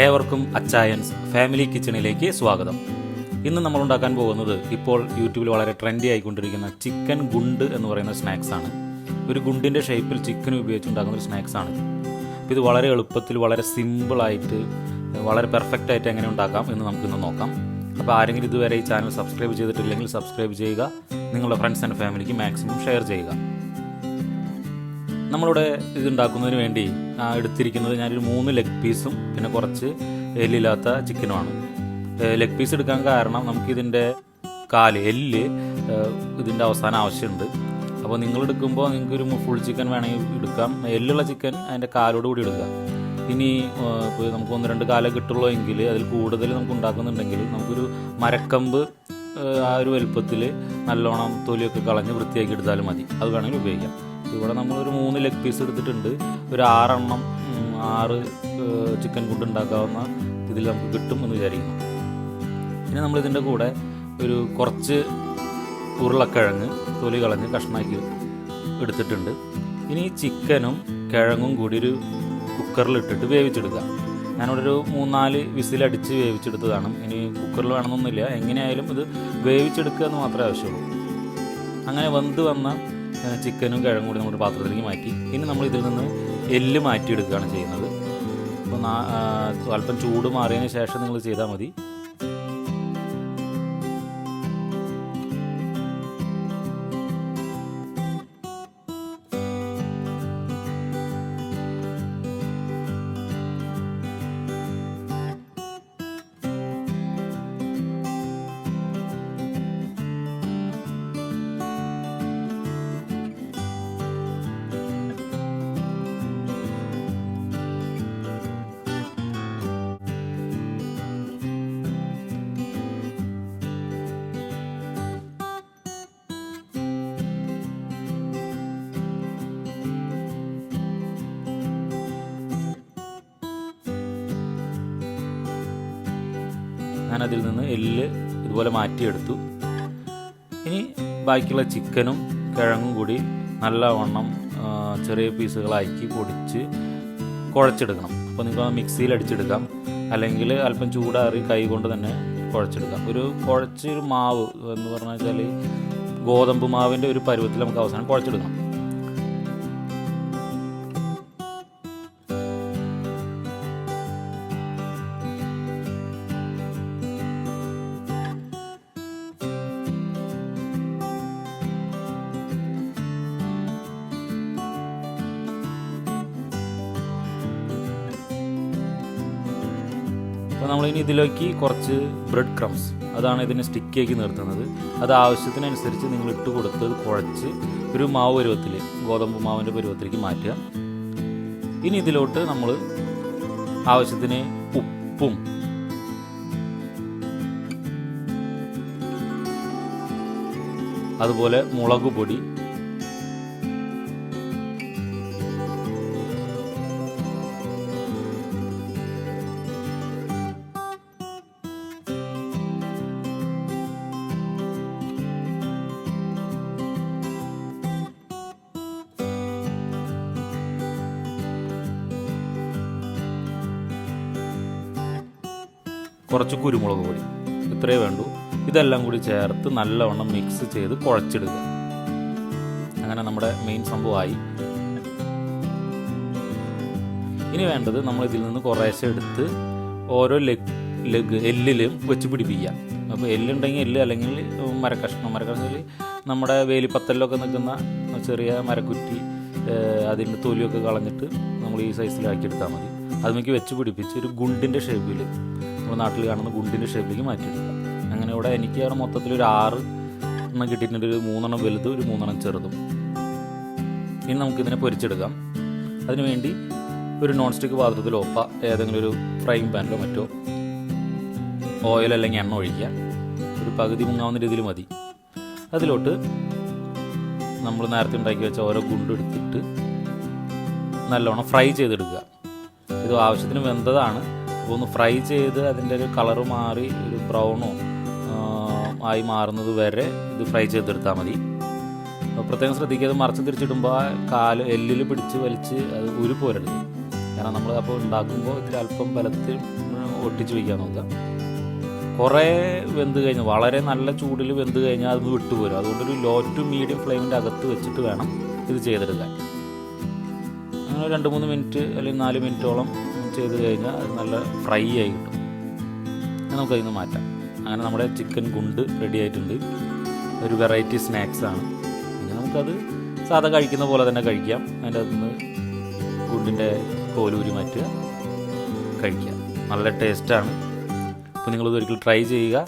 ഏവർക്കും അച്ചായൻസ് ഫാമിലി കിച്ചണിലേക്ക് സ്വാഗതം. ഇന്ന് നമ്മൾ ഉണ്ടാക്കാൻ പോകുന്നത് ഇപ്പോൾ യൂട്യൂബിൽ വളരെ ട്രെൻഡി ആയിക്കൊണ്ടിരിക്കുന്ന ചിക്കൻ ഗുണ്ട് എന്ന് പറയുന്ന സ്നാക്സാണ്. ഒരു ഗുണ്ടിൻ്റെ ഷേപ്പിൽ ചിക്കൻ ഉപയോഗിച്ചുണ്ടാക്കുന്ന ഒരു സ്നാക്സാണ്. അപ്പോൾ ഇത് വളരെ എളുപ്പത്തിൽ വളരെ സിമ്പിളായിട്ട് വളരെ പെർഫെക്റ്റ് ആയിട്ട് എങ്ങനെ ഉണ്ടാക്കാം എന്ന് നമുക്കിന്ന് നോക്കാം. അപ്പോൾ ആരെങ്കിലും ഇതുവരെ ഈ ചാനൽ സബ്സ്ക്രൈബ് ചെയ്തിട്ടില്ലെങ്കിൽ സബ്സ്ക്രൈബ് ചെയ്യുക, നിങ്ങളുടെ ഫ്രണ്ട്സ് ആൻഡ് ഫാമിലിക്ക് മാക്സിമം ഷെയർ ചെയ്യുക. നമ്മളിവിടെ ഇതുണ്ടാക്കുന്നതിന് വേണ്ടി എടുത്തിരിക്കുന്നത് ഞാനൊരു 3 ലെഗ് പീസും പിന്നെ കുറച്ച് എല്ലില്ലാത്ത ചിക്കനുമാണ്. ലെഗ് പീസ് എടുക്കാൻ കാരണം നമുക്കിതിൻ്റെ എല്ല് ഇതിൻ്റെ അവസാനം ആവശ്യമുണ്ട്. അപ്പോൾ നിങ്ങളെടുക്കുമ്പോൾ നിങ്ങൾക്കൊരു ഫുൾ ചിക്കൻ വേണമെങ്കിൽ എടുക്കാം. എല്ലുള്ള ചിക്കൻ അതിൻ്റെ കാലോട് കൂടി എടുക്കാം. ഇനി ഇപ്പോൾ നമുക്ക് 1-2 കാലം കിട്ടുള്ളൂ എങ്കിൽ അതിൽ കൂടുതൽ നമുക്ക് ഉണ്ടാക്കുന്നുണ്ടെങ്കിൽ നമുക്കൊരു മരക്കമ്പ് ആ ഒരു വലുപ്പത്തിൽ നല്ലോണം തൊലിയൊക്കെ കളഞ്ഞ് വൃത്തിയാക്കി എടുത്താലും മതി. അത് വേണമെങ്കിൽ ഉപയോഗിക്കാം. ഇവിടെ നമ്മളൊരു 3 ലെഗ് പീസ് എടുത്തിട്ടുണ്ട്. ഒരു 6 ചിക്കൻ ഗുണ്ട് ഉണ്ടാക്കാവുന്ന ഇതിൽ നമുക്ക് കിട്ടും എന്ന് വിചാരിക്കുന്നു. ഇനി നമ്മളിതിൻ്റെ കൂടെ ഒരു കുറച്ച് ഉരുളക്കിഴങ്ങ് തൊലി കളഞ്ഞ് കഷ്ണമാക്കി എടുത്തിട്ടുണ്ട്. ഇനി ചിക്കനും കിഴങ്ങും കൂടി ഒരു കുക്കറിലിട്ടിട്ട് വേവിച്ചെടുക്കുക. ഞാനിവിടെ ഒരു 3-4 വിസിലടിച്ച് വേവിച്ചെടുത്തതാണ്. ഇനി കുക്കറിൽ വേണമെന്നൊന്നുമില്ല, എങ്ങനെയായാലും ഇത് വേവിച്ചെടുക്കുക എന്ന് മാത്രമേ ആവശ്യമുള്ളൂ. അങ്ങനെ വെന്ത് വന്ന ചിക്കനും കിഴങ്ങും കൂടി നമ്മുടെ പാത്രത്തിലേക്ക് മാറ്റി. ഇനി നമ്മൾ ഇതിൽ നിന്ന് എല്ല് മാറ്റിയെടുക്കുകയാണ് ചെയ്യുന്നത്. അപ്പോൾ അല്പം ചൂട് മാറിയതിന് ശേഷം നിങ്ങൾ ചെയ്താൽ മതി. ഞാനതിൽ നിന്ന് എല്ല് ഇതുപോലെ മാറ്റിയെടുത്തു. ഇനി ബാക്കിയുള്ള ചിക്കനും കിഴങ്ങും കൂടി നല്ലവണ്ണം ചെറിയ പീസുകളാക്കി പൊടിച്ച് കുഴച്ചെടുക്കണം. അപ്പോൾ നിങ്ങൾക്ക് മിക്സിയിൽ അടിച്ചെടുക്കാം, അല്ലെങ്കിൽ അല്പം ചൂടാറി കൈ കൊണ്ട് തന്നെ കുഴച്ചെടുക്കാം. കുഴച്ചൊരു മാവ് എന്ന് പറഞ്ഞാൽ ഗോതമ്പ് മാവിൻ്റെ ഒരു പരുവത്തിൽ നമുക്ക് അവസാനം കുഴച്ചെടുക്കണം. അപ്പോൾ നമ്മളിനി ഇതിലേക്ക് കുറച്ച് ബ്രെഡ് ക്രംസ്, അതാണ് ഇതിനെ സ്റ്റിക്കിയാക്കി നിർത്തുന്നത്. അത് ആവശ്യത്തിനനുസരിച്ച് നിങ്ങൾ ഇട്ട് കൊടുത്ത് കുഴച്ച് ഒരു മാവ് പരുവത്തിൽ, ഗോതമ്പ് മാവിൻ്റെ പരുവത്തിലേക്ക് മാറ്റുക. ഇനി ഇതിലോട്ട് നമ്മൾ ആവശ്യത്തിന് ഉപ്പും അതുപോലെ മുളക് പൊടി, കുറച്ച് കുരുമുളക് പൊടി, ഇത്രയേ വേണ്ടൂ. ഇതെല്ലാം കൂടി ചേർത്ത് നല്ലവണ്ണം മിക്സ് ചെയ്ത് കുഴച്ചിടുക. അങ്ങനെ നമ്മുടെ മെയിൻ സംഭവമായി. ഇനി വേണ്ടത് നമ്മൾ ഇതിൽ നിന്ന് കുറേശ്ശെ എടുത്ത് ഓരോ എല്ലിലും വെച്ച് പിടിപ്പിക്കുക. അപ്പോൾ എല്ലുണ്ടെങ്കിൽ എല്ല്, അല്ലെങ്കിൽ മരക്കഷ്ണത്തിൽ നമ്മുടെ വേലിപ്പത്തലിലൊക്കെ നിൽക്കുന്ന ചെറിയ മരക്കുറ്റി അതിൻ്റെ തൊലിയൊക്കെ കളഞ്ഞിട്ട് നമ്മൾ ഈ സൈസിലാക്കിയെടുത്താൽ മതി. അതിലേക്ക് വെച്ച് പിടിപ്പിച്ച് ഒരു ഗുണ്ടിൻ്റെ ഷേപ്പിൽ, നമ്മുടെ നാട്ടിൽ കാണുന്ന ഗുണ്ടിൻ്റെ ഷേപ്പിലേക്ക് മാറ്റിയെടുക്കുക. അങ്ങനെ ഇവിടെ എനിക്ക് അവിടെ മൊത്തത്തിൽ ഒരു 6 എണ്ണം കിട്ടിയിട്ടുണ്ട്. ഒരു 3 വലുതും ഒരു 3 ചെറുതും. ഇനി നമുക്കിതിനെ പൊരിച്ചെടുക്കാം. അതിനുവേണ്ടി ഒരു നോൺ സ്റ്റിക്ക് പാത്രത്തിലോ ഏതെങ്കിലും ഒരു ഫ്രൈയിങ് പാനിലോ മറ്റോ ഓയിൽ അല്ലെങ്കിൽ എണ്ണ ഒഴിക്കുക. ഒരു പകുതി മുങ്ങാവുന്ന രീതിയിൽ മതി. അതിലോട്ട് നമ്മൾ നേരത്തെ ഉണ്ടാക്കി വെച്ച ഓരോ ഗുണ്ട് എടുത്തിട്ട് നല്ലോണം ഫ്രൈ ചെയ്തെടുക്കുക. ഇത് ആവശ്യത്തിന് വെന്തതാണ്. അപ്പോൾ ഒന്ന് ഫ്രൈ ചെയ്ത് അതിൻ്റെ ഒരു കളറ് മാറി ഒരു ബ്രൗണോ ആയി മാറുന്നത് വരെ ഇത് ഫ്രൈ ചെയ്തെടുത്താൽ മതി. പ്രത്യേകം ശ്രദ്ധിക്കുക, അത് മറച്ച് തിരിച്ചിടുമ്പോൾ എല്ലിൽ പിടിച്ച് വലിച്ച് അത് ഉരുപ്പോരരുത്. കാരണം നമ്മൾ അപ്പോൾ ഉണ്ടാക്കുമ്പോൾ ഇത്തിരി അല്പം ബലത്തിൽ ഒട്ടിച്ച് വയ്ക്കാൻ നോക്കുക. കുറേ വെന്ത് കഴിഞ്ഞാൽ, വളരെ നല്ല ചൂടിൽ വെന്ത് കഴിഞ്ഞാൽ അത് വിട്ടുപോരും. അതുകൊണ്ടൊരു ലോ ടു മീഡിയം ഫ്ലെയിമിൻ്റെ അകത്ത് വെച്ചിട്ട് വേണം ഇത് ചെയ്തെടുക്കാൻ. അങ്ങനെ 2-3 മിനിറ്റ് അല്ലെങ്കിൽ 4 മിനിറ്റോളം ചെയ്ത് കഴിഞ്ഞാൽ അത് നല്ല ഫ്രൈ ആയി കിട്ടും. നമുക്കതിൽ നിന്ന് മാറ്റാം. അങ്ങനെ നമ്മുടെ ചിക്കൻ ഗുണ്ട് റെഡി ആയിട്ടുണ്ട്. ഒരു വെറൈറ്റി സ്നാക്സാണ്. പിന്നെ നമുക്കത് സാധാ കഴിക്കുന്ന പോലെ തന്നെ കഴിക്കാം. അതിൻ്റെ അകത്ത് നിന്ന് ഗുണ്ടിൻ്റെ കോലൂരി മാറ്റുക, കഴിക്കുക. നല്ല ടേസ്റ്റാണ്. അപ്പോൾ നിങ്ങളിത് ഒരിക്കൽ ട്രൈ ചെയ്യുക.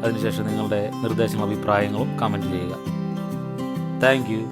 അതിനുശേഷം നിങ്ങളുടെ നിർദ്ദേശങ്ങളും അഭിപ്രായങ്ങളും കമൻറ്റ് ചെയ്യുക. Thank you.